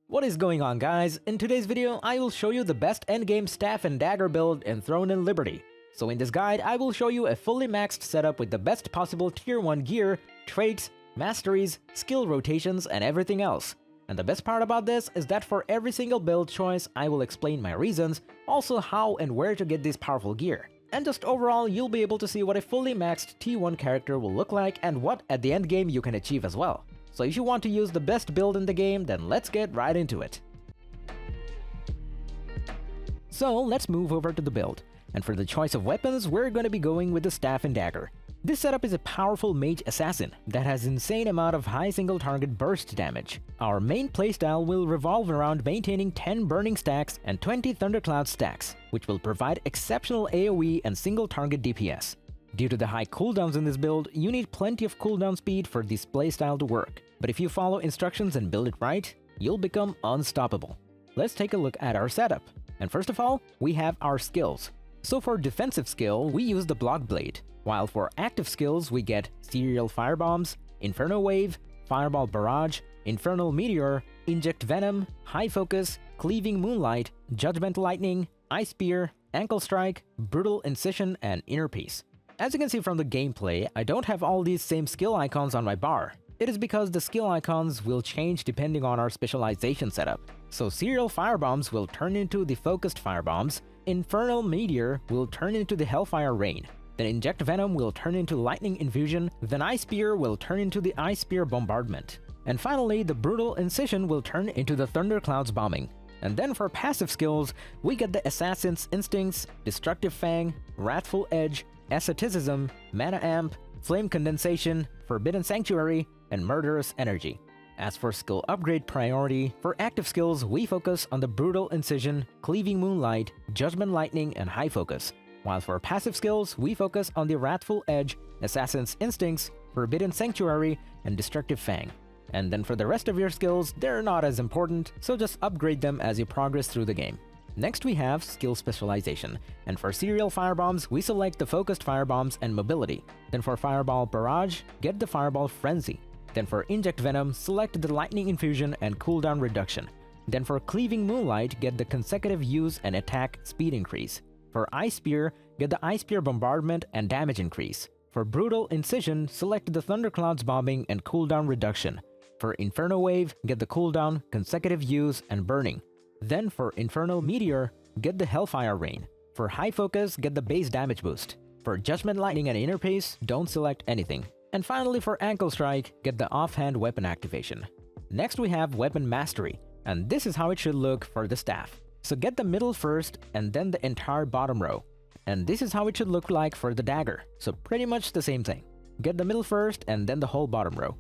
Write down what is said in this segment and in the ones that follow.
What is going on, guys? In today's video, I will show you the best endgame staff and dagger build in Throne and Liberty. So in this guide, I will show you a fully maxed setup with the best possible tier 1 gear, traits, masteries, skill rotations, and everything else. And the best part about this is that for every single build choice, I will explain my reasons, also how and where to get this powerful gear. And just overall, you'll be able to see what a fully maxed T1 character will look like and what at the end game you can achieve as well. So if you want to use the best build in the game, then let's get right into it. So let's move over to the build. And for the choice of weapons, we're going to be going with the staff and dagger. This setup is a powerful mage assassin that has insane amount of high single target burst damage. Our main playstyle will revolve around maintaining 10 burning stacks and 20 thundercloud stacks, which will provide exceptional AoE and single target DPS. Due to the high cooldowns in this build, you need plenty of cooldown speed for this playstyle to work. But if you follow instructions and build it right, you'll become unstoppable. Let's take a look at our setup. And first of all, we have our skills. So for defensive skill, we use the Block Blade, while for active skills we get Serial Firebombs, Inferno Wave, Fireball Barrage, Infernal Meteor, Inject Venom, High Focus, Cleaving Moonlight, Judgment Lightning, Ice Spear, Ankle Strike, Brutal Incision, and Inner Peace. As you can see from the gameplay, I don't have all these same skill icons on my bar. It is because the skill icons will change depending on our specialization setup. So Serial Firebombs will turn into the Focused Firebombs, Infernal Meteor will turn into the Hellfire Rain, then Inject Venom will turn into Lightning Infusion, then Ice Spear will turn into the Ice Spear Bombardment. And finally, the Brutal Incision will turn into the Thunderclouds Bombing. And then for passive skills, we get the Assassin's Instincts, Destructive Fang, Wrathful Edge, Asceticism, Mana Amp, Flame Condensation, Forbidden Sanctuary, and Murderous Energy. As for skill upgrade priority, for active skills we focus on the Brutal Incision, Cleaving Moonlight, Judgment Lightning, and High Focus, while for passive skills we focus on the Wrathful Edge, Assassin's Instincts, Forbidden Sanctuary, and Destructive Fang. And then for the rest of your skills, they're not as important, so just upgrade them as you progress through the game. Next we have skill specialization, and for Serial Firebombs we select the Focused Firebombs and Mobility. Then for Fireball Barrage, get the Fireball Frenzy. Then for Inject Venom, select the Lightning Infusion and Cooldown Reduction. Then for Cleaving Moonlight, get the Consecutive Use and Attack Speed Increase. For Ice Spear, get the Ice Spear Bombardment and Damage Increase. For Brutal Incision, select the Thunderclouds Bombing and Cooldown Reduction. For Inferno Wave, get the Cooldown, Consecutive Use, and Burning. Then for Infernal Meteor, get the Hellfire Rain. For High Focus, get the base damage boost. For Judgment Lightning and Inner Peace, don't select anything. And finally for Ankle Strike, get the Offhand Weapon Activation. Next we have Weapon Mastery, and this is how it should look for the staff. So get the middle first and then the entire bottom row. And this is how it should look like for the dagger, so pretty much the same thing. Get the middle first and then the whole bottom row.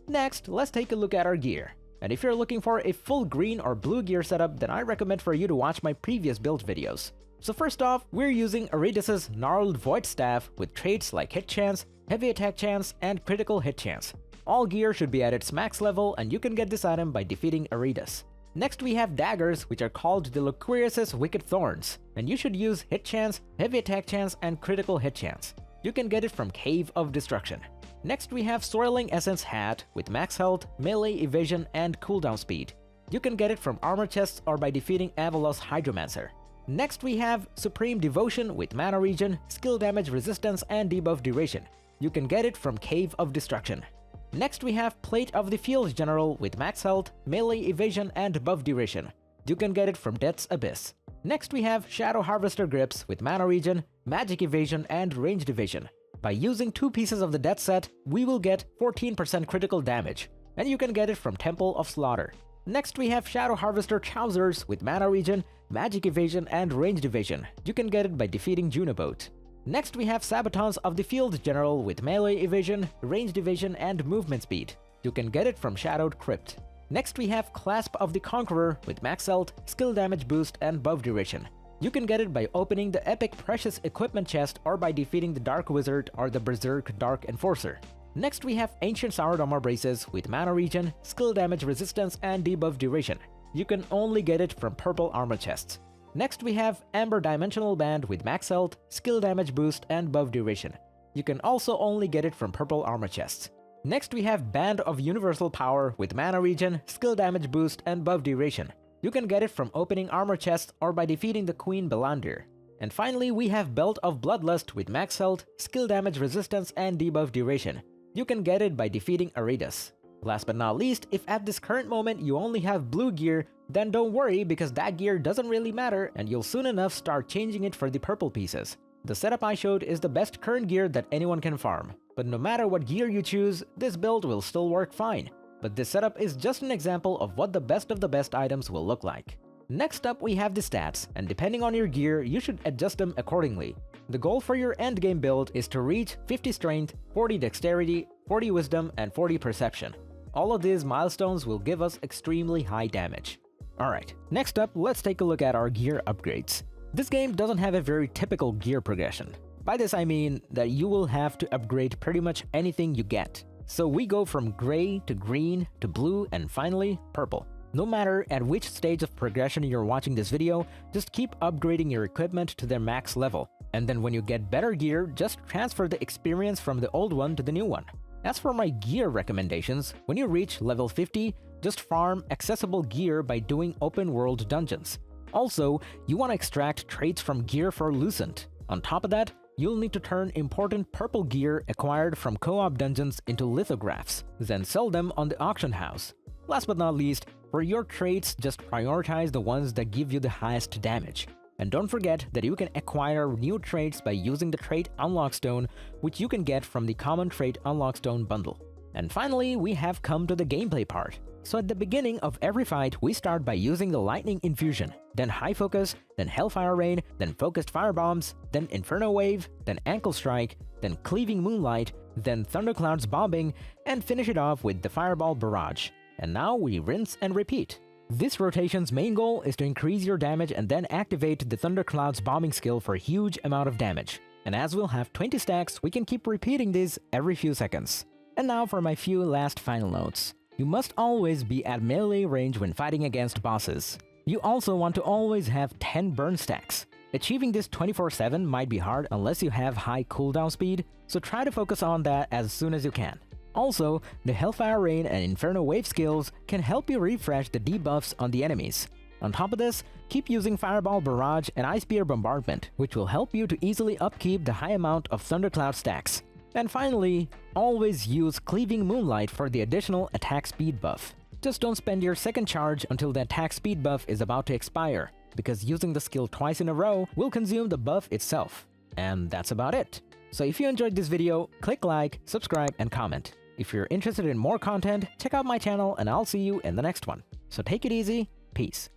Next, let's take a look at our gear. And if you're looking for a full green or blue gear setup, then I recommend for you to watch my previous build videos. So first off, we're using Aridus' Gnarled Void Staff with traits like Hit Chance, Heavy Attack Chance, and Critical Hit Chance. All gear should be at its max level, and you can get this item by defeating Aridus. Next we have daggers, which are called the Loquirius' Wicked Thorns, and you should use Hit Chance, Heavy Attack Chance, and Critical Hit Chance. You can get it from Cave of Destruction. Next we have Soiling Essence Hat with max health, melee evasion, and cooldown speed. You can get it from armor chests or by defeating Avalos Hydromancer. Next we have Supreme Devotion with mana regen, skill damage resistance, and debuff duration. You can get it from Cave of Destruction. Next we have Plate of the Field General with max health, melee evasion, and buff duration. You can get it from Death's Abyss. Next we have Shadow Harvester Grips with mana regen, magic evasion, and ranged evasion. By using 2 pieces of the death set, we will get 14% critical damage, and you can get it from Temple of Slaughter. Next we have Shadow Harvester Trousers with mana regen, magic evasion, and ranged evasion. You can get it by defeating Junoboat. Next we have Sabatons of the Field General with melee evasion, ranged evasion, and movement speed. You can get it from Shadowed Crypt. Next we have Clasp of the Conqueror with max health, skill damage boost, and buff duration. You can get it by opening the Epic Precious Equipment chest or by defeating the Dark Wizard or the Berserk Dark Enforcer. Next we have Ancient Sour Armor Braces with mana regen, skill damage resistance, and debuff duration. You can only get it from purple armor chests. Next we have Amber Dimensional Band with max health, skill damage boost, and buff duration. You can also only get it from purple armor chests. Next we have Band of Universal Power with mana regen, skill damage boost, and buff duration. You can get it from opening armor chests or by defeating the Queen Belandir. And finally we have Belt of Bloodlust with max health, skill damage resistance, and debuff duration. You can get it by defeating Aridus. Last but not least, if at this current moment you only have blue gear, then don't worry because that gear doesn't really matter and you'll soon enough start changing it for the purple pieces. The setup I showed is the best current gear that anyone can farm, but no matter what gear you choose, this build will still work fine. But this setup is just an example of what the best items will look like. Next up we have the stats, and depending on your gear, you should adjust them accordingly. The goal for your endgame build is to reach 50 strength, 40 dexterity, 40 wisdom, and 40 perception. All of these milestones will give us extremely high damage. Alright, next up let's take a look at our gear upgrades. This game doesn't have a very typical gear progression. By this I mean that you will have to upgrade pretty much anything you get. So we go from gray to green to blue and finally purple. No matter at which stage of progression you're watching this video, just keep upgrading your equipment to their max level. And then when you get better gear, just transfer the experience from the old one to the new one. As for my gear recommendations, when you reach level 50, just farm accessible gear by doing open world dungeons. Also, you want to extract traits from gear for Lucent. On top of that, you'll need to turn important purple gear acquired from co-op dungeons into lithographs, then sell them on the auction house. Last but not least, for your traits, just prioritize the ones that give you the highest damage. And don't forget that you can acquire new traits by using the Trait Unlock Stone, which you can get from the Common Trait Unlock Stone bundle. And finally, we have come to the gameplay part. So at the beginning of every fight, we start by using the Lightning Infusion, then High Focus, then Hellfire Rain, then Focused Firebombs, then Inferno Wave, then Ankle Strike, then Cleaving Moonlight, then Thunderclouds Bombing, and finish it off with the Fireball Barrage. And now we rinse and repeat. This rotation's main goal is to increase your damage and then activate the Thunderclouds bombing skill for a huge amount of damage. And as we'll have 20 stacks, we can keep repeating this every few seconds. And now for my few last final notes. You must always be at melee range when fighting against bosses. You also want to always have 10 burn stacks. Achieving this 24/7 might be hard unless you have high cooldown speed, so try to focus on that as soon as you can. Also, the Hellfire Rain and Inferno Wave skills can help you refresh the debuffs on the enemies. On top of this, keep using Fireball Barrage and Ice Spear Bombardment, which will help you to easily upkeep the high amount of Thundercloud stacks. And finally, always use Cleaving Moonlight for the additional attack speed buff. Just don't spend your second charge until the attack speed buff is about to expire, because using the skill twice in a row will consume the buff itself. And that's about it. So if you enjoyed this video, click like, subscribe, and comment. If you're interested in more content, check out my channel and I'll see you in the next one. So take it easy, peace.